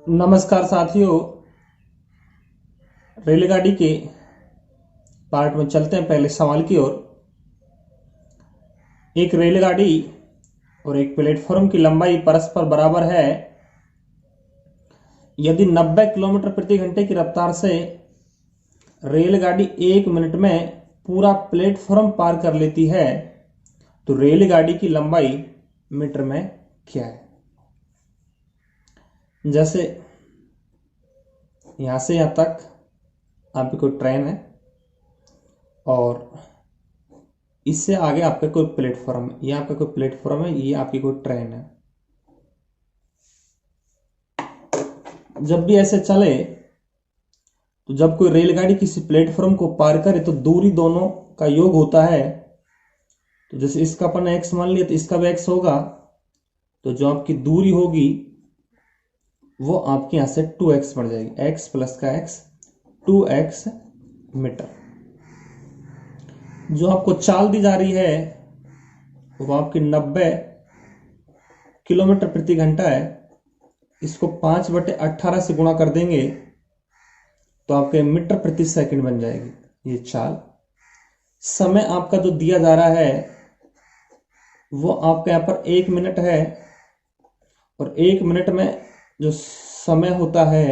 नमस्कार साथियों, रेलगाड़ी के पार्ट में चलते हैं पहले सवाल की ओर। एक रेलगाड़ी और एक प्लेटफॉर्म की लंबाई परस्पर बराबर है यदि 90 किलोमीटर प्रति घंटे की रफ्तार से रेलगाड़ी 1 मिनट में पूरा प्लेटफॉर्म पार कर लेती है तो रेलगाड़ी की लंबाई मीटर में क्या है। जैसे यहां से यहां तक आपकी कोई ट्रेन है और इससे आगे आपका कोई प्लेटफॉर्म है, ये आपका कोई प्लेटफॉर्म है, ये आपकी कोई ट्रेन है। जब भी ऐसे चले तो जब कोई रेलगाड़ी किसी प्लेटफॉर्म को पार करे तो दूरी दोनों का योग होता है। तो जैसे इसका अपन एक्स मान लिया तो इसका भी एक्स होगा, तो जो आपकी दूरी होगी वो आपके यहां से 2x बढ़ जाएगी। x प्लस का x 2x मीटर। जो आपको चाल दी जा रही है वो आपकी 90 किलोमीटर प्रति घंटा है। इसको 5/18 से गुणा कर देंगे तो आपके मीटर प्रति सेकंड बन जाएगी ये चाल। समय आपका जो दिया जा रहा है वो आपका यहां पर 1 मिनट है और 1 मिनट में जो समय होता है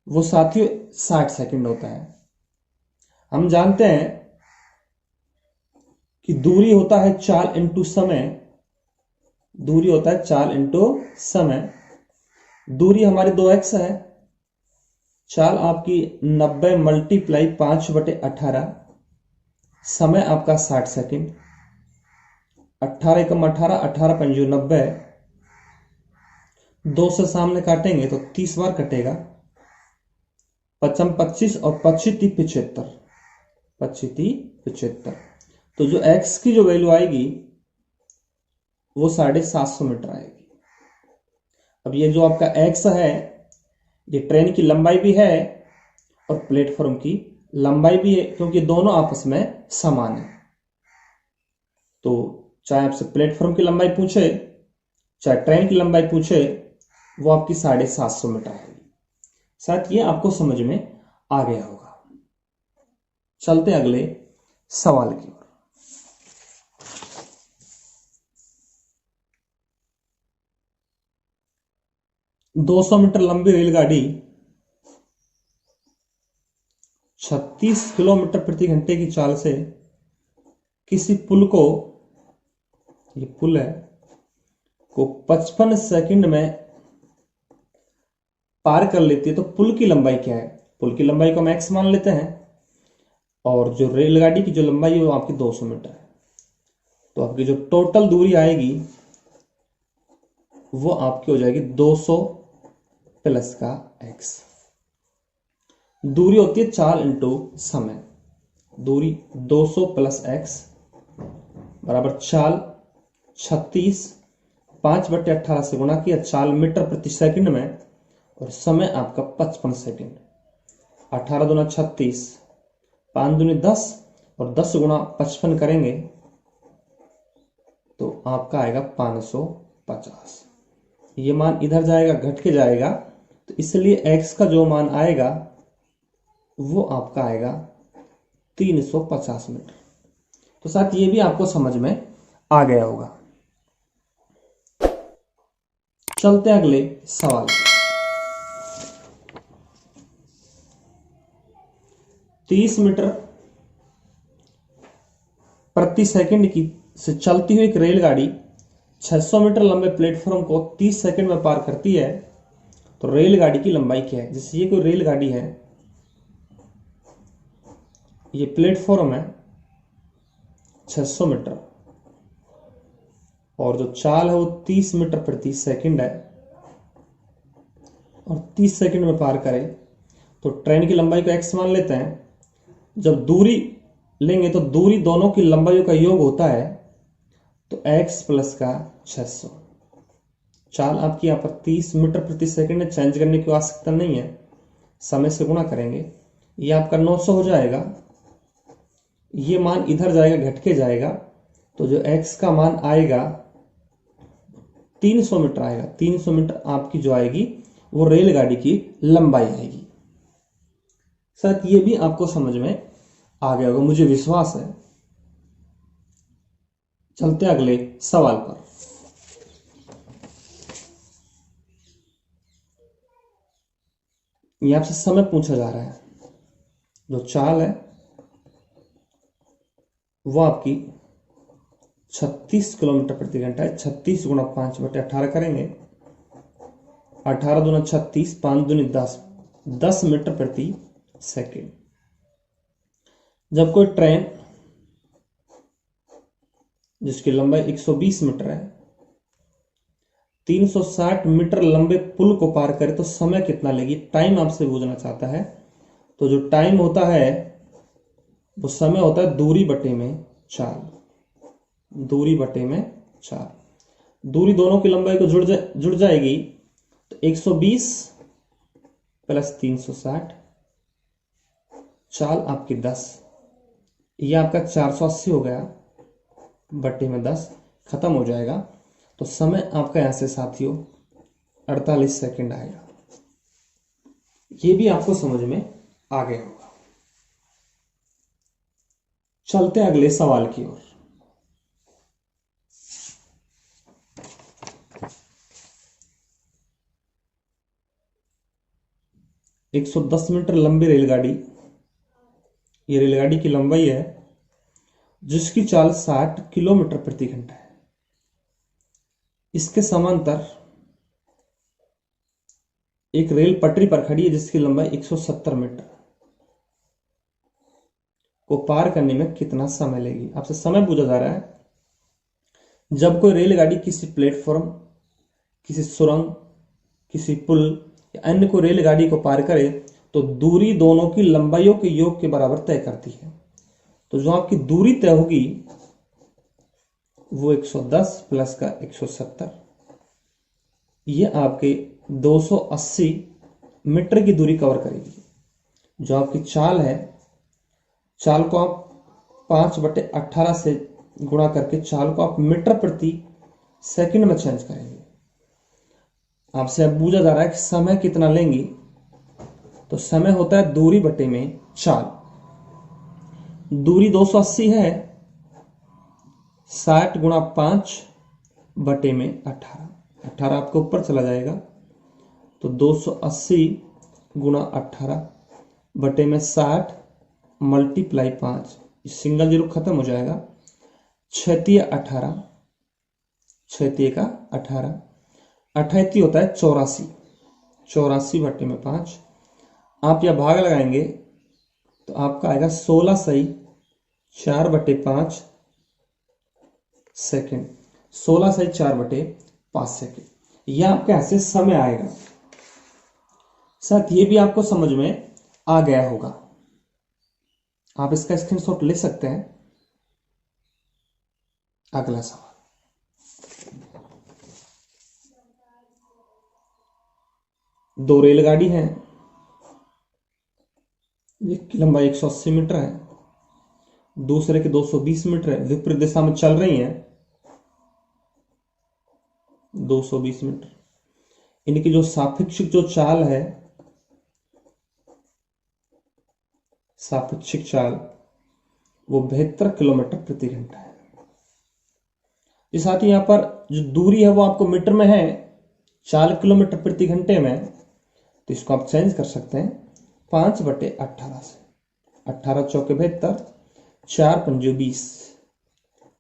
वो साथियों 60 सेकंड होता है। हम जानते हैं कि दूरी होता है चाल इंटू समय। दूरी होता है चाल इंटू समय। दूरी हमारी 2x है, चाल आपकी 90 मल्टीप्लाई 5/18, समय आपका 60 सेकंड। 18 एकम 18, 18 पंजू 90, 2 से सामने काटेंगे तो 30 बार कटेगा। 55 25 और 25 75, 25 75। तो जो x की जो वैल्यू आएगी वो 750 मीटर आएगी। अब ये जो आपका x है ये ट्रेन की लंबाई भी है और प्लेटफॉर्म की लंबाई भी है, क्योंकि दोनों आपस में समान है। तो चाहे आपसे प्लेटफॉर्म की लंबाई पूछे चाहे ट्रेन की लंबाई पूछे वो आपकी 750 मीटर आएगी। शायद ये आपको समझ में आ गया होगा। चलते अगले सवाल की ओर। 200 मीटर लंबी रेलगाड़ी 36 किलोमीटर प्रति घंटे की चाल से किसी पुल को, ये पुल है, को 55 सेकंड में पार कर लेती है तो पुल की लंबाई क्या है। पुल की लंबाई को हम x मान लेते हैं और जो रेलगाड़ी की जो लंबाई है वो आपकी 200 मीटर है। तो आपकी जो टोटल दूरी आएगी वो आपकी हो जाएगी 200 प्लस का x। दूरी होती है चाल इंटू समय। दूरी 200 प्लस x बराबर चाल 36, 5/18 से गुणा किया, चाल मीटर प्रति सेकंड में और समय आपका 55 सेकंड। 18 दूना 36, 5 दूनी 10 और 10 गुणा 55 करेंगे तो आपका आएगा 550। ये मान इधर जाएगा, घट के जाएगा, तो इसलिए x का जो मान आएगा वो आपका आएगा 350 मीटर। तो साथ ये भी आपको समझ में आ गया होगा। चलते हैं अगले सवाल। 30 मीटर प्रति सेकंड की से चलती हुई एक रेलगाड़ी 600 मीटर लंबे प्लेटफॉर्म को 30 सेकंड में पार करती है तो रेलगाड़ी की लंबाई क्या है। जैसे ये कोई रेलगाड़ी है, ये प्लेटफॉर्म है 600 मीटर और जो चाल है वो 30 मीटर प्रति सेकंड है और 30 सेकंड में पार करे तो ट्रेन की लंबाई को x मान लेते हैं। जब दूरी लेंगे तो दूरी दोनों की लंबाइयों का योग होता है तो x प्लस का 600। चाल आपकी यहां पर 30 मीटर प्रति सेकंड है, चेंज करने की आवश्यकता नहीं है, समय से गुणा करेंगे, ये आपका 900 हो जाएगा। ये मान इधर जाएगा, घट के जाएगा, तो जो x का मान आएगा 300 मीटर आएगा। 300 मीटर आपकी जो आएगी वो रेलगाड़ी की लंबाई आएगी। शायद ये भी आपको समझ में आ गया होगा, मुझे विश्वास है। चलते अगले सवाल पर। ये आपसे समय पूछा जा रहा है। जो चाल है वो आपकी 36 किलोमीटर प्रति घंटा है। 36 गुणा 5/18 करेंगे। 18 दूना 36, 5 दूनी 10, 10 मीटर प्रति सेकेंड। जब कोई ट्रेन जिसकी लंबाई 120 मीटर है 360 मीटर लंबे पुल को पार करे तो समय कितना लेगी, टाइम आपसे पूछना चाहता है। तो जो टाइम होता है वो समय होता है दूरी बटे में चाल। दूरी बटे में चाल, दूरी दोनों की लंबाई को जुड़ जाएगी तो 120 प्लस 360, चाल आपकी 10, ये आपका 480 हो गया बटे में 10, खत्म हो जाएगा। तो समय आपका यहां से साथियों 48 सेकंड आएगा। ये भी आपको समझ में आ गया होगा। चलते अगले सवाल की ओर। एक 110 मीटर लंबी रेलगाड़ी, ये रेलगाड़ी की लंबाई है जिसकी चाल 60 किलोमीटर प्रति घंटा है। इसके समांतर एक रेल पटरी पर खड़ी है जिसकी लंबाई 170 मीटर को पार करने में कितना समय लेगी। आपसे समय पूछा जा रहा है। जब कोई रेलगाड़ी किसी प्लेटफॉर्म, किसी सुरंग, किसी पुल या अन्य को रेलगाड़ी को पार करे तो दूरी दोनों की लंबाइयों के योग के बराबर तय करती है। तो जो आपकी दूरी तय होगी वो 110 प्लस का 170, ये आपके 280 मीटर की दूरी कवर करेगी। जो आपकी चाल है, चाल को आप 5/18 से गुणा करके चाल को आप मीटर प्रति सेकंड में चेंज करेंगे। आपसे अब पूछा जा रहा है कि समय कितना लेंगी, तो समय होता है दूरी बटे में चाल। दूरी 280 है, 60 गुणा 5 बटे में 18, 18 आपके ऊपर चला जाएगा तो 280 गुणा 18 बटे में 60 मल्टीप्लाई 5, सिंगल जीरो खत्म हो जाएगा। 6 18, 6 का 18, 88 होता है 84, 84 बटे में 5। आप यह भाग लगाएंगे तो आपका आएगा 16 सही 4/5 सेकेंड, 16 सही 4/5 सेकेंड। यह आपके यहां से समय आएगा। साथ ये भी आपको समझ में आ गया होगा। आप इसका स्क्रीनशॉट ले सकते हैं। अगला सवाल। दो रेलगाड़ी है, एक की लंबाई 180 मीटर है, दूसरे की 220 मीटर है, विपरीत दिशा में चल रही हैं 220 मीटर। इनकी जो सापेक्षिक जो चाल है, सापेक्षिक चाल वो 72 किलोमीटर प्रति घंटा है। इस साथ ही यहां पर जो दूरी है वो आपको मीटर में है, 4 किलोमीटर प्रति घंटे में, तो इसको आप चेंज कर सकते हैं 5/18 से। 18 चौके 72, 4 पंजे 20,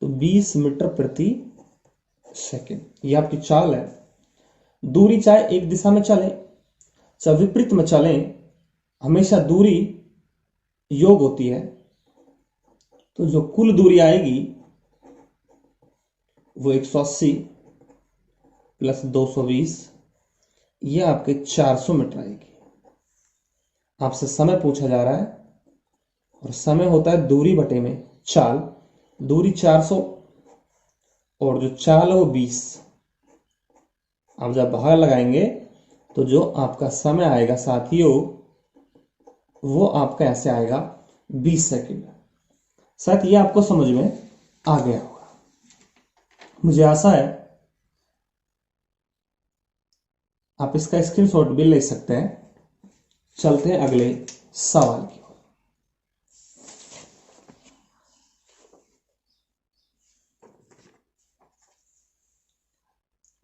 तो 20 मीटर प्रति सेकेंड। ये आपकी चाल है। दूरी चाहे एक दिशा में चले चाहे विपरीत में चले, हमेशा दूरी योग होती है। तो जो कुल दूरी आएगी वो 180 प्लस 220, ये आपके 400 मीटर आएगी। आपसे समय पूछा जा रहा है और समय होता है दूरी बटे में चाल। दूरी 400 और जो चाल है वो 20। आप जब भाग लगाएंगे तो जो आपका समय आएगा साथियों वो आपका ऐसे आएगा 20 सेकंड। शायद ये आपको समझ में आ गया होगा। मुझे आशा है आप इसका स्क्रीनशॉट भी ले सकते हैं। चलते हैं अगले सवाल की ओर।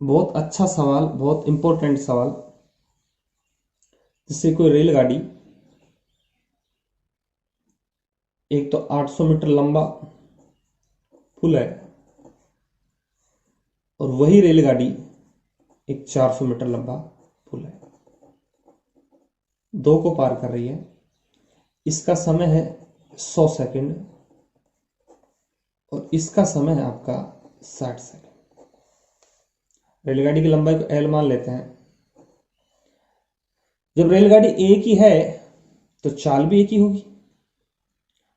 बहुत अच्छा सवाल, बहुत इंपॉर्टेंट सवाल। जैसे कोई रेलगाड़ी एक तो 800 मीटर लंबा पुल है और वही रेलगाड़ी एक 400 मीटर लंबा पुल है, दो को पार कर रही है। इसका समय है 100 सेकंड और इसका समय है आपका 60 सेकंड। रेलगाड़ी की लंबाई को L मान लेते हैं। जब रेलगाड़ी एक ही है तो चाल भी एक ही होगी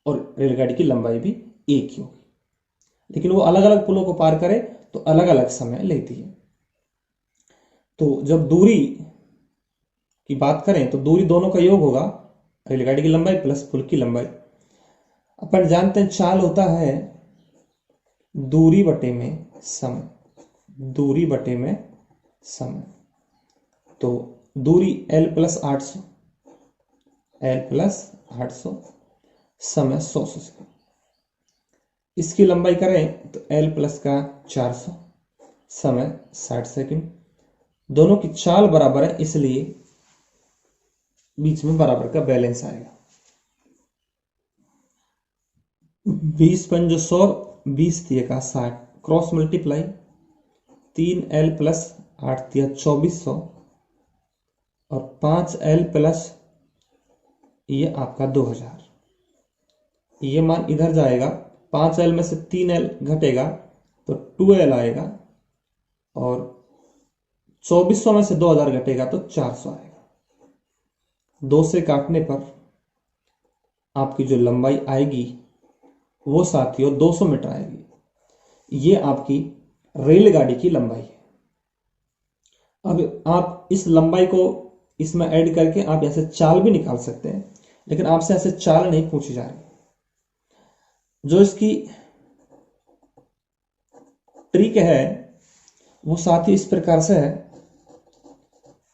और रेलगाड़ी की लंबाई भी एक ही होगी, लेकिन वो अलग अलग पुलों को पार करे तो अलग अलग समय लेती है। तो जब दूरी की बात करें तो दूरी दोनों का योग होगा, रेलगाड़ी की लंबाई प्लस पुल की लंबाई। अपन जानते हैं चाल होता है दूरी बटे में समय, दूरी बटे में समय। तो दूरी L प्लस 800, L प्लस 800, समय 100 सेकंड। इसकी लंबाई करें तो L प्लस का 400, समय 60 सेकंड। दोनों की चाल बराबर है, इसलिए बीच में बराबर का बैलेंस आएगा। 20 पंजो 100, 20 तिया का 60, क्रॉस मल्टीप्लाई 3L प्लस 8 तिया 2400 और 5L प्लस ये आपका 2000। ये मान इधर जाएगा, 5L में से 3L घटेगा तो 2L आएगा और 2400 में से 2000 घटेगा तो 400 आएगा। 2 से काटने पर आपकी जो लंबाई आएगी वो साथियों 200 मीटर आएगी। ये आपकी रेलगाड़ी की लंबाई है। अब आप इस लंबाई को इसमें ऐड करके आप ऐसे चाल भी निकाल सकते हैं, लेकिन आपसे ऐसे चाल नहीं पूछी जा रही। जो इसकी ट्रिक है वो साथ ही इस प्रकार से है।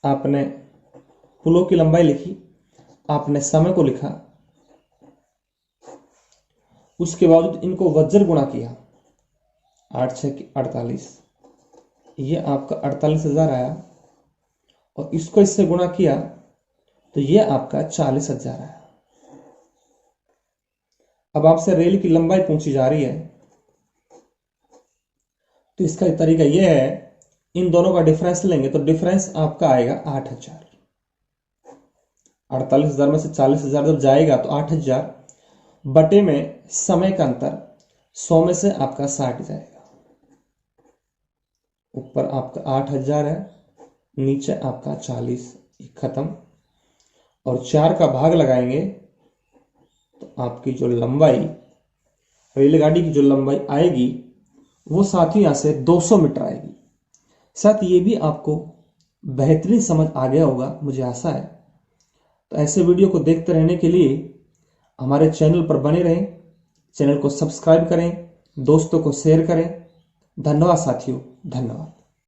आपने पुलों की लंबाई लिखी, आपने समय को लिखा, उसके बाद इनको वज्र गुणा किया, 8 6 की 48, ये आपका 48,000 आया और इसको इससे गुणा किया तो ये आपका 40,000 आया। अब आपसे रेल की लंबाई पूछी जा रही है तो इसका तरीका यह है, इन दोनों का डिफरेंस लेंगे तो डिफरेंस आपका आएगा 8,000। 48,000 में से 40,000 जब जाएगा तो 8,000 बटे में समय का अंतर 100 में से आपका 60 जाएगा। ऊपर आपका 8,000 है, नीचे आपका 40, खत्म। और 4 का भाग लगाएंगे तो आपकी जो लंबाई, रेलगाड़ी की जो लंबाई आएगी वो साथ ही यहां से 200 मीटर आएगी। साथ ये भी आपको बेहतरीन समझ आ गया होगा, मुझे आशा है। तो ऐसे वीडियो को देखते रहने के लिए हमारे चैनल पर बने रहें, चैनल को सब्सक्राइब करें, दोस्तों को शेयर करें। धन्यवाद साथियों, धन्यवाद।